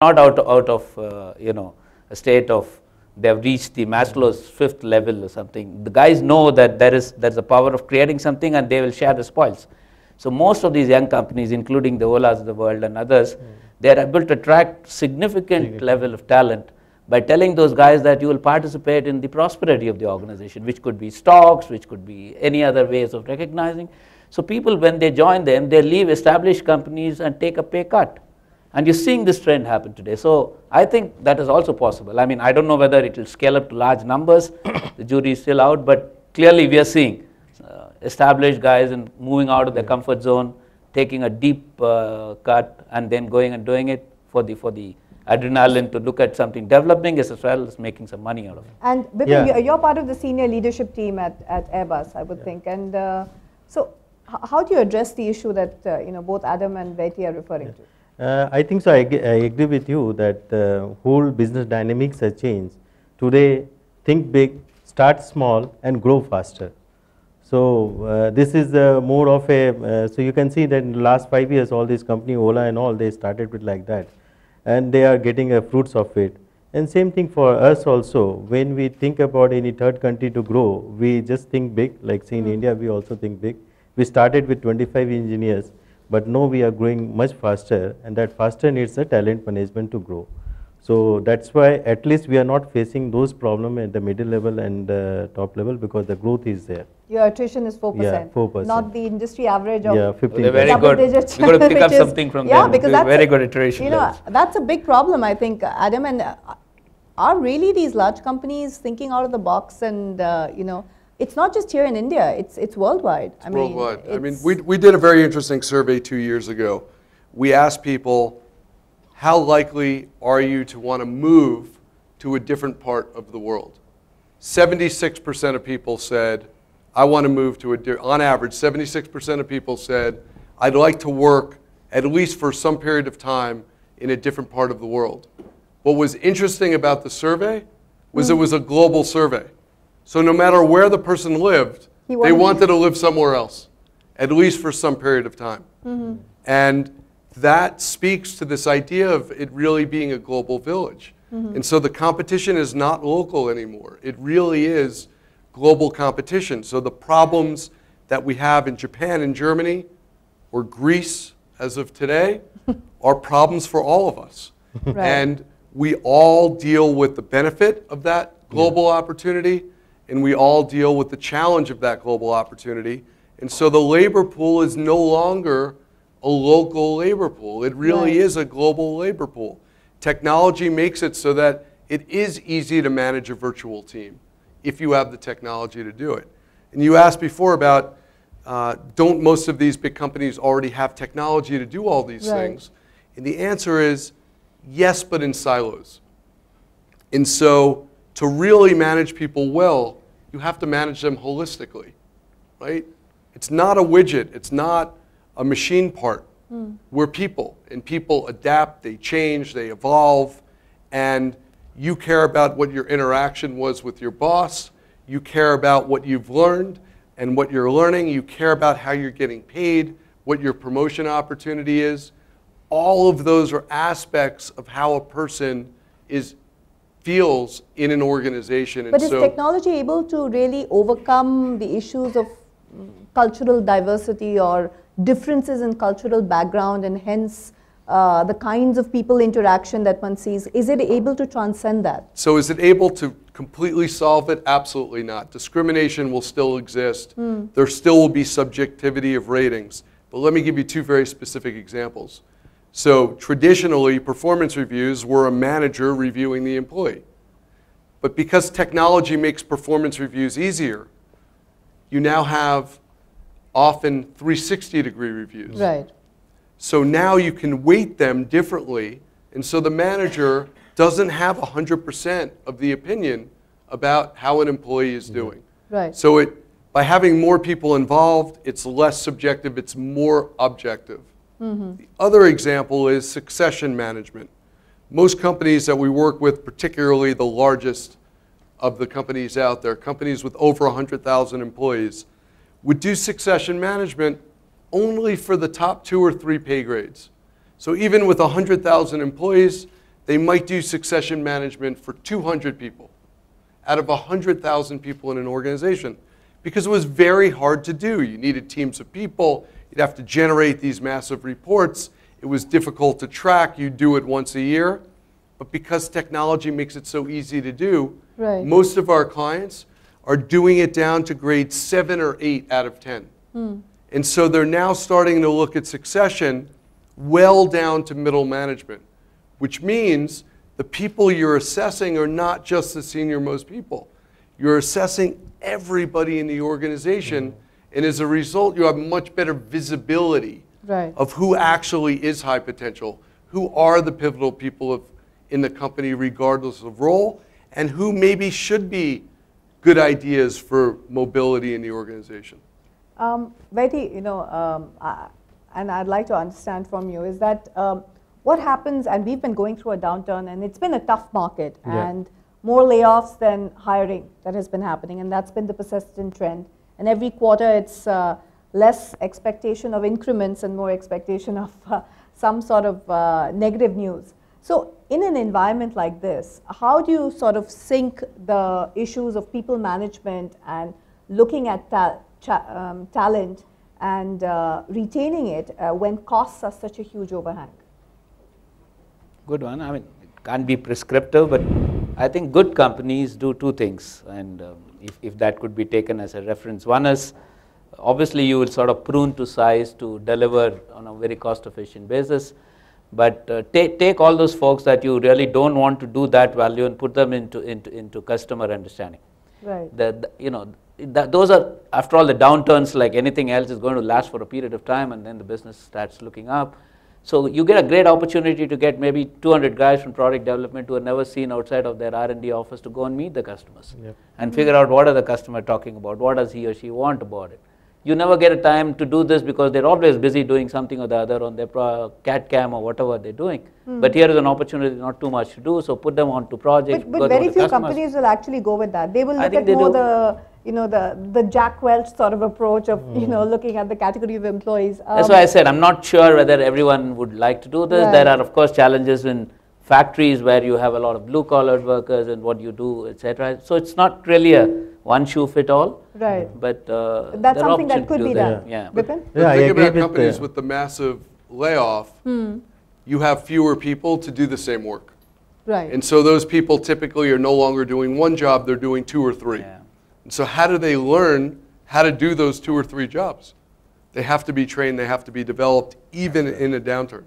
not out of a state of they have reached the Maslow's fifth level or something. The guys know that there's a power of creating something, and they will share the spoils. So most of these young companies, including the Olas of the world and others, they are able to attract significant level of talent by telling those guys that you will participate in the prosperity of the organization, which could be stocks, which could be any other ways of recognizing. So people, when they join them, they leave established companies and take a pay cut. And you're seeing this trend happen today. So I think that is also possible. I mean, I don't know whether it will scale up to large numbers. The jury is still out, but clearly we are seeing established guys and moving out of their comfort zone, taking a deep cut, and then going and doing it for the adrenaline to look at something developing as well as making some money out of it. And Bipin, you're part of the senior leadership team at Airbus, I would think. And so how do you address the issue that both Adam and Betty are referring to? I think so. I agree with you that the whole business dynamics has changed. Today, think big, start small, and grow faster. So this is more of a, so you can see that in the last 5 years, all these companies, Ola and all, they started with like that. And they are getting fruits of it. And same thing for us also. When we think about any third country to grow, we just think big. Like say in India, we also think big. We started with 25 engineers. But now we are growing much faster, and that faster needs a talent management to grow. So that's why at least we are not facing those problems at the middle level and the top level, because the growth is there. Your attrition is 4%. Yeah, 4%. Not the industry average of 15%. They're very good. We've got to pick up something from them. Because that's very good iteration. That's a big problem, I think, Adam. And are really these large companies thinking out of the box? And it's not just here in India, it's worldwide. It's worldwide. I mean, we did a very interesting survey 2 years ago. We asked people, how likely are you to want to move to a different part of the world? 76% of people said, I want to move to on average, 76% of people said, I'd like to work at least for some period of time in a different part of the world. What was interesting about the survey was it was a global survey. So no matter where the person lived, they wanted to live somewhere else, at least for some period of time. And that speaks to this idea of it really being a global village. And so the competition is not local anymore. It really is global competition. So the problems that we have in Japan and Germany, or Greece as of today, are problems for all of us. Right. And we all deal with the benefit of that global opportunity, and we all deal with the challenge of that global opportunity. And so the labor pool is no longer a local labor pool. It really is a global labor pool. Technology makes it so that it is easy to manage a virtual team if you have the technology to do it. And you asked before about, don't most of these big companies already have technology to do all these things? And the answer is yes, but in silos. And so to really manage people well, you have to manage them holistically, right? It's not a widget. It's not a machine part. We're people, and people adapt, they change, they evolve, and you care about what your interaction was with your boss. You care about what you've learned and what you're learning. You care about how you're getting paid, what your promotion opportunity is. All of those are aspects of how a person feels in an organization. But is technology able to really overcome the issues of cultural diversity or differences in cultural background, and hence the kinds of people interaction that one sees? Is it able to transcend that? So is it able to completely solve it? Absolutely not. Discrimination will still exist. There still will be subjectivity of ratings. But let me give you two very specific examples. So traditionally, performance reviews were a manager reviewing the employee. But because technology makes performance reviews easier, you now have often 360-degree reviews. Right. So now you can weight them differently, and so the manager doesn't have 100% of the opinion about how an employee is doing. Right. So by having more people involved, it's less subjective, it's more objective. The other example is succession management. Most companies that we work with, particularly the largest of the companies out there, companies with over 100,000 employees, would do succession management only for the top 2 or 3 pay grades. So even with 100,000 employees, they might do succession management for 200 people out of 100,000 people in an organization, because it was very hard to do. You needed teams of people. You'd have to generate these massive reports. It was difficult to track. You'd do it once a year. But because technology makes it so easy to do, Right. most of our clients are doing it down to grade 7 or 8 out of 10. And so they're now starting to look at succession well down to middle management, which means the people you're assessing are not just the senior-most people. You're assessing everybody in the organization, and as a result, you have much better visibility Right. of who actually is high potential, who are the pivotal people in the company regardless of role, and who maybe should be good ideas for mobility in the organization. Vaidhi, and I'd like to understand from you is that what happens, and we've been going through a downturn, and it's been a tough market, Yeah. and more layoffs than hiring that has been happening, and that's been the persistent trend. And every quarter, it's less expectation of increments and more expectation of some sort of negative news. So in an environment like this, how do you sort of sync the issues of people management and looking at talent and retaining it when costs are such a huge overhang? Good one. I mean, it can't be prescriptive, but I think good companies do two things, and if that could be taken as a reference. One is, obviously you will sort of prune to size to deliver on a very cost-efficient basis, but take all those folks that you really don't want to do that value and put them into customer understanding. Right. Those are, after all, the downturns, like anything else, is going to last for a period of time, and then the business starts looking up. So you get a great opportunity to get maybe 200 guys from product development who are never seen outside of their R&D office to go and meet the customers and figure out what are the customer talking about, what does he or she want about it. You never get a time to do this because they're always busy doing something or the other on their CAD CAM or whatever they're doing. But here is an opportunity, not too much to do, so put them onto projects. But very few companies will actually go with that. They will look at more the Jack Welch sort of approach of looking at the category of employees. That's why I said I'm not sure whether everyone would like to do this. Right. There are of course challenges in factories where you have a lot of blue-collar workers and what you do, etc. So it's not really a one shoe fit all. Right. But that's something that could be done. Yeah. Vipin? The Yeah, I thing agree about with companies with the massive layoff, you have fewer people to do the same work. Right. And so those people typically are no longer doing one job, they're doing 2 or 3. Yeah. And so how do they learn how to do those 2 or 3 jobs? They have to be trained, they have to be developed, even in a downturn.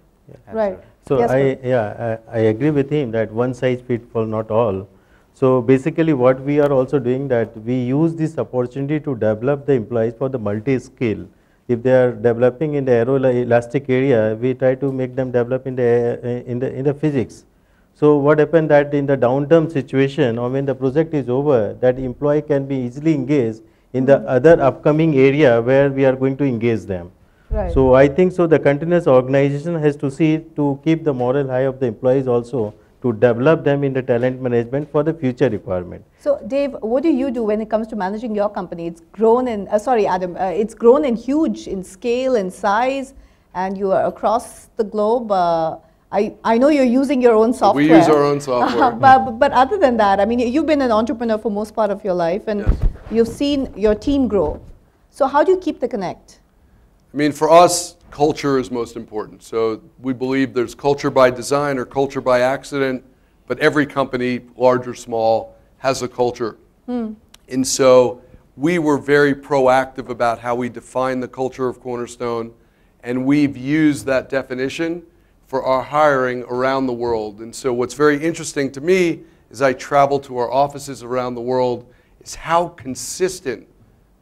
Right. So Yes, I agree with him that one size fits for not all. So basically what we are also doing, that we use this opportunity to develop the employees for the multi-skill. If they are developing in the aeroelastic area, we try to make them develop in the physics. So what happened that in the downturn situation, or when the project is over, that employee can be easily engaged in the other upcoming area where we are going to engage them. Right. So I think so the continuous organization has to see to keep the moral high of the employees also, to develop them in the talent management for the future requirement. So Dave, what do you do when it comes to managing your company? It's grown in, sorry Adam, it's grown in huge in scale and size, and you are across the globe. I know you're using your own software. We use our own software. But other than that, I mean, you've been an entrepreneur for most part of your life, and Yes. you've seen your team grow. So how do you keep the connect? I mean, for us, culture is most important. So we believe there's culture by design or culture by accident, but every company, large or small, has a culture. And so we were very proactive about how we define the culture of Cornerstone, and we've used that definition for our hiring around the world. And so what's very interesting to me as I travel to our offices around the world is how consistent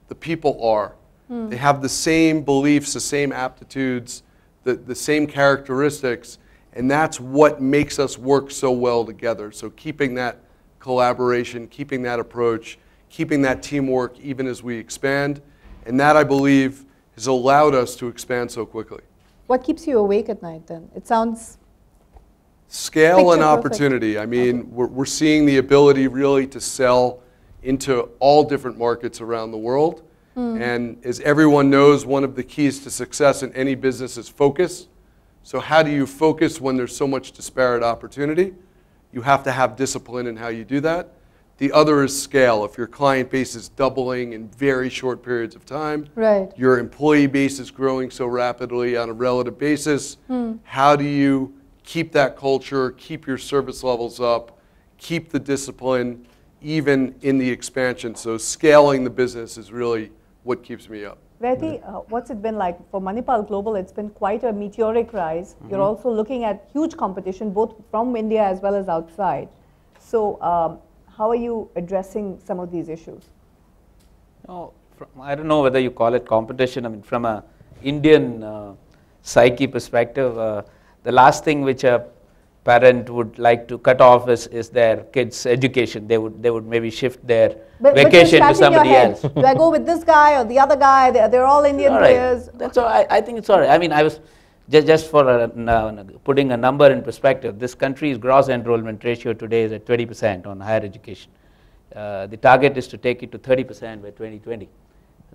the people are. They have the same beliefs, the same aptitudes, the same characteristics, and that's what makes us work so well together. So keeping that collaboration, keeping that approach, keeping that teamwork even as we expand, and that, I believe, has allowed us to expand so quickly. What keeps you awake at night then? It sounds Scale and picture perfect. opportunity. I mean, we're seeing the ability really to sell into all different markets around the world. And as everyone knows, one of the keys to success in any business is focus. So how do you focus when there's so much disparate opportunity? you have to have discipline in how you do that. The other is scale. If your client base is doubling in very short periods of time, Right. your employee base is growing so rapidly on a relative basis, how do you keep that culture, keep your service levels up, keep the discipline, even in the expansion? So scaling the business is really what keeps me up. Verti, what's it been like for Manipal Global? It's been quite a meteoric rise. You're also looking at huge competition, both from India as well as outside. So how are you addressing some of these issues? No, I don't know whether you call it competition. I mean, from a Indian psyche perspective, the last thing which a parent would like to cut off is their kids' education. They would maybe shift their vacation to somebody else. Do I go with this guy or the other guy? They're all Indian All right. players. That's all. I think it's all right. I mean, I was just for putting a number in perspective. This country's gross enrollment ratio today is at 20% on higher education. The target is to take it to 30% by 2020.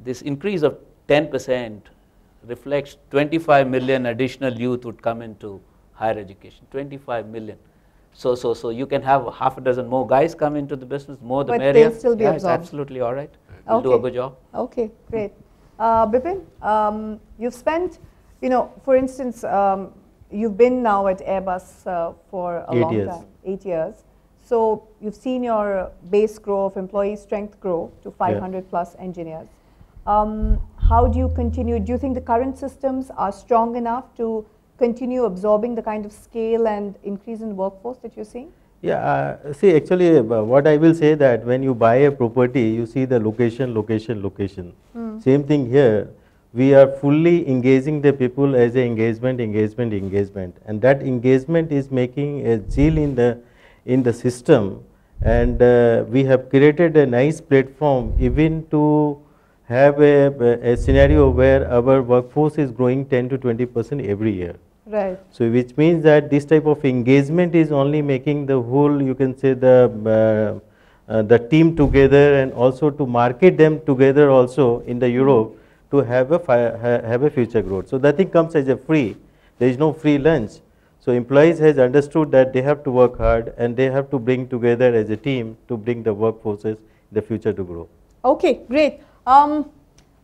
This increase of 10% reflects 25 million additional youth would come into higher education. 25 million. So you can have half a dozen more guys come into the business, more the But merrier. they'll still be It's absorbed. absolutely all right. We'll do a good job. Okay, great. Bipin, you've spent, for instance, you've been now at Airbus for a 8 long years. time, 8 years. So you've seen your base grow of employee strength grow to 500 plus engineers. How do you continue? Do you think the current systems are strong enough to continue absorbing the kind of scale and increase in workforce that you're seeing? Yeah, see, actually, what I will say that when you buy a property, you see the location, location, location. Same thing here. We are fully engaging the people as a engagement, and that engagement is making a zeal in the system, and we have created a nice platform even to have a scenario where our workforce is growing 10 to 20% every year. Right. So which means that this type of engagement is only making the whole, you can say, the team together, and also to market them together also in the Europe to have a future growth. So that thing comes as a free. There is no free lunch. So employees has understood that they have to work hard and they have to bring together as a team to bring the workforces in the future to grow. Okay, great.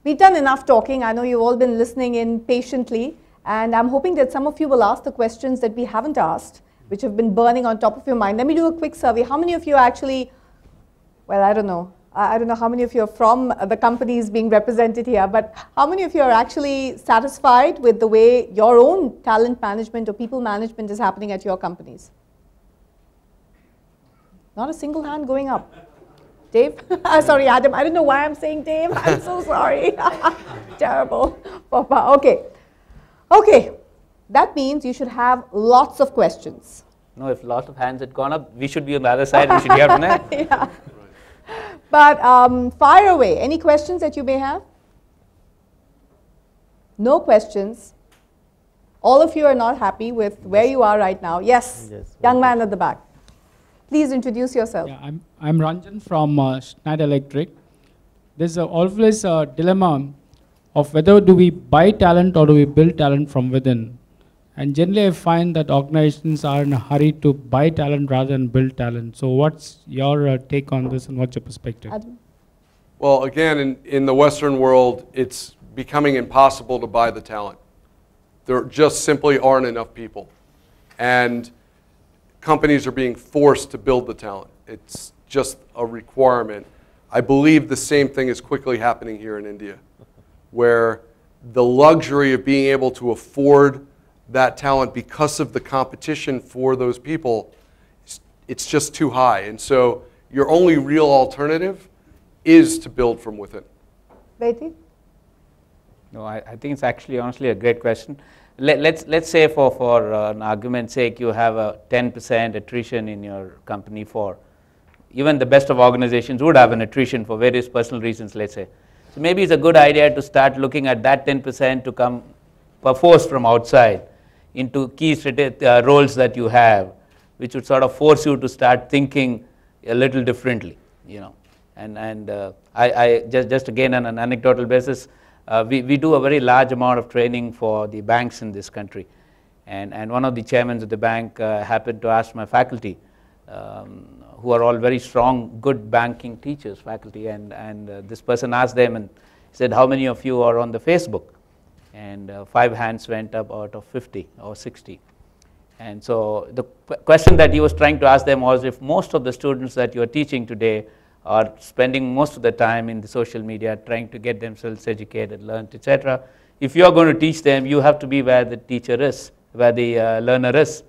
We've done enough talking. I know you've all been listening in patiently, and I'm hoping that some of you will ask the questions that we haven't asked, which have been burning on top of your mind. Let me do a quick survey. How many of you are actually, well, I don't know. I don't know how many of you are from the companies being represented here, but how many of you are actually satisfied with the way your own talent management or people management is happening at your companies? Not a single hand going up. Dave? Sorry, Adam. I don't know why I'm saying Dave. I'm so sorry. Terrible. Papa. Okay. Okay. That means you should have lots of questions. No, if lots of hands had gone up, we should be on the other side. We should hear from that. Yeah. But fire away. Any questions that you may have? No questions. All of you are not happy with where you are right now. Yes. Yes. Young man at the back. Please introduce yourself. Yeah, I'm Ranjan from Schneider Electric. There's always a dilemma of whether do we buy talent or do we build talent from within. And generally I find that organizations are in a hurry to buy talent rather than build talent. So what's your take on this and what's your perspective? Adam? Well, again, in the Western world, it's becoming impossible to buy the talent. There just simply aren't enough people. And companies are being forced to build the talent. It's just a requirement. I believe the same thing is quickly happening here in India, where the luxury of being able to afford that talent because of the competition for those people, it's just too high. And so your only real alternative is to build from within. Beti? No, I think it's actually honestly a great question. Let's say for an argument's sake, you have a 10% attrition in your company. For even the best of organizations would have an attrition for various personal reasons, let's say. So maybe it's a good idea to start looking at that 10% to come force from outside into key roles that you have, which would sort of force you to start thinking a little differently, And I just again on an anecdotal basis, we do a very large amount of training for the banks in this country. And one of the chairmen of the bank happened to ask my faculty, who are all very strong, good banking teachers, faculty, and this person asked them and said, how many of you are on the Facebook? And 5 hands went up out of 50 or 60. And so the question that he was trying to ask them was, if most of the students that you are teaching today are spending most of the time in the social media trying to get themselves educated, learned, etc., if you are going to teach them, you have to be where the teacher is, where the learner is.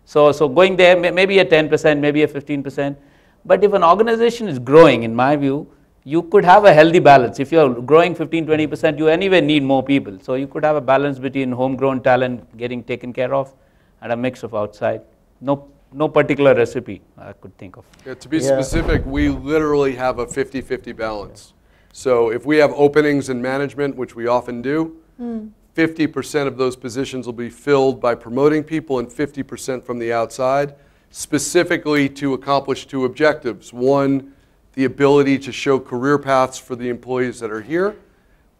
So going there, maybe a 10%, maybe a 15%, but if an organization is growing, in my view, you could have a healthy balance. If you are growing 15-20%, you anyway need more people. So you could have a balance between homegrown talent getting taken care of and a mix of outside. No particular recipe I could think of. Yeah, to be specific, we literally have a 50-50 balance. So if we have openings in management, which we often do, 50% of those positions will be filled by promoting people and 50% from the outside, specifically to accomplish 2 objectives. One, the ability to show career paths for the employees that are here,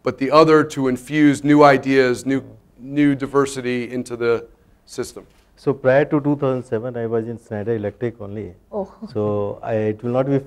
but the other to infuse new ideas, new diversity into the system. So prior to 2007, I was in Schneider Electric only. Oh. So it will not be